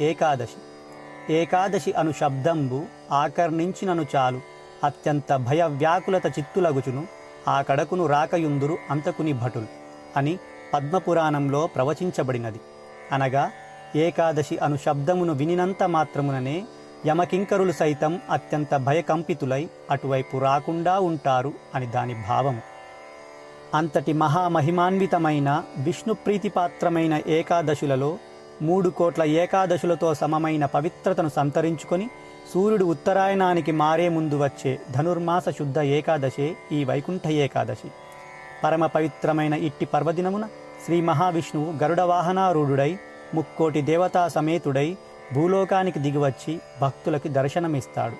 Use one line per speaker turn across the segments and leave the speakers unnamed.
ఏకాదశి. ఏకాదశి అను శబ్దంబు ఆకర్ణించినను చాలు అత్యంత భయవ్యాకులత చిత్తులగుచును ఆ కడకును రాకయుందురు అంతకుని భటులు అని పద్మపురాణంలో ప్రవచించబడినది. అనగా ఏకాదశి అను శబ్దమును వినినంత మాత్రముననే యమకింకరులు సైతం అత్యంత భయకంపితులై అటువైపు రాకుండా ఉంటారు అని దాని భావము. అంతటి మహామహిమాన్వితమైన విష్ణుప్రీతిపాత్రమైన ఏకాదశులలో 3 కోట్ల ఏకాదశులతో సమమైన పవిత్రతను సంతరించుకొని సూర్యుడు ఉత్తరాయణానికి మారే ముందు వచ్చే ధనుర్మాస శుద్ధ ఏకాదశే ఈ వైకుంఠ ఏకాదశి. పరమ పవిత్రమైన ఇట్టి పర్వదినమున శ్రీ మహావిష్ణువు గరుడ వాహనారూఢుడై 3 కోటి దేవతా సమేతుడై భూలోకానికి దిగివచ్చి భక్తులకి దర్శనమిస్తాడు.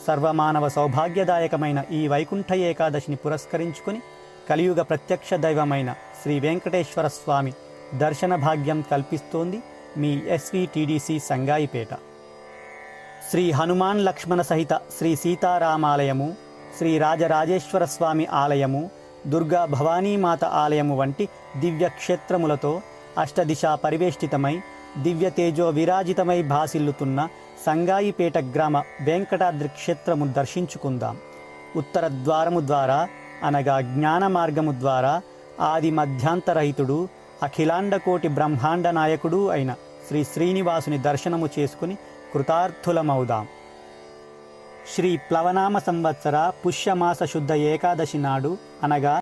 సర్వమానవ సౌభాగ్యదాయకమైన ఈ వైకుంఠ ఏకాదశిని పురస్కరించుకొని కలియుగ ప్రత్యక్ష దైవమైన శ్రీ వెంకటేశ్వర స్వామి దర్శన భాగ్యం కల్పిస్తోంది మీ SVTDC సంగాయిపేట. శ్రీ హనుమాన్ లక్ష్మణ సహిత శ్రీ సీతారామాలయము, శ్రీ రాజరాజేశ్వర స్వామి ఆలయము, దుర్గా భవానీమాత ఆలయము వంటి దివ్య క్షేత్రములతో అష్టదిశా పరివేష్టితమై దివ్య తేజో విరాజితమై భాసిల్లుతున్న సంగాయిపేట గ్రామ వెంకటాద్రి క్షేత్రము దర్శించుకుందాం. ఉత్తర ద్వారము ద్వారా అనగా జ్ఞాన మార్గము ద్వారా ఆది మధ్యాంతరహితుడు అఖిలాండకోటి బ్రహ్మాండ నాయకుడు అయిన శ్రీ శ్రీనివాసుని దర్శనము చేసుకుని కృతార్థులమవుదాం. శ్రీ ప్లవనామ సంవత్సర పుష్యమాస శుద్ధ ఏకాదశి నాడు అనగా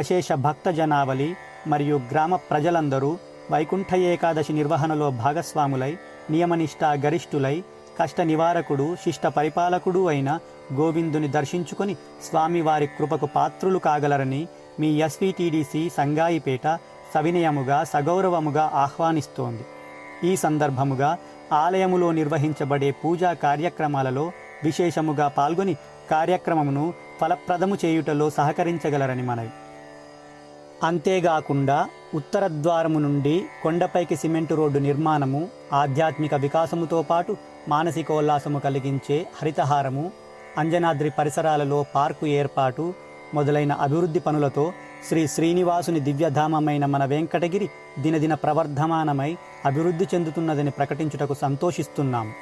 అశేష భక్త జనావళి మరియు గ్రామ ప్రజలందరూ వైకుంఠ ఏకాదశి నిర్వహణలో భాగస్వాములై నియమనిష్ట గరిష్ఠులై కష్ట నివారకుడు శిష్ట పరిపాలకుడు అయిన గోవిందుని దర్శించుకొని స్వామివారి కృపకు పాత్రులు కాగలరని మీ SVTDC సంగాయిపేట సవినయముగా సగౌరవముగా ఆహ్వానిస్తోంది. ఈ సందర్భముగా ఆలయములో నిర్వహించబడే పూజా కార్యక్రమాలలో విశేషముగా పాల్గొని కార్యక్రమమును ఫలప్రదము చేయుటలో సహకరించగలరని మనవి. అంతేగాకుండా ఉత్తర ద్వారము నుండి కొండపైకి సిమెంటు రోడ్డు నిర్మాణము, ఆధ్యాత్మిక వికాసముతో పాటు మానసికోల్లాసము కలిగించే హరితహారము, అంజనాద్రి పరిసరాలలో పార్కు ఏర్పాటు మొదలైన అభివృద్ధి పనులతో శ్రీ శ్రీనివాసుని దివ్యధామమైన మన వెంకటగిరి దినదిన ప్రవర్ధమానమై అభివృద్ధి చెందుతున్నదని ప్రకటించుటకు సంతోషిస్తున్నాము.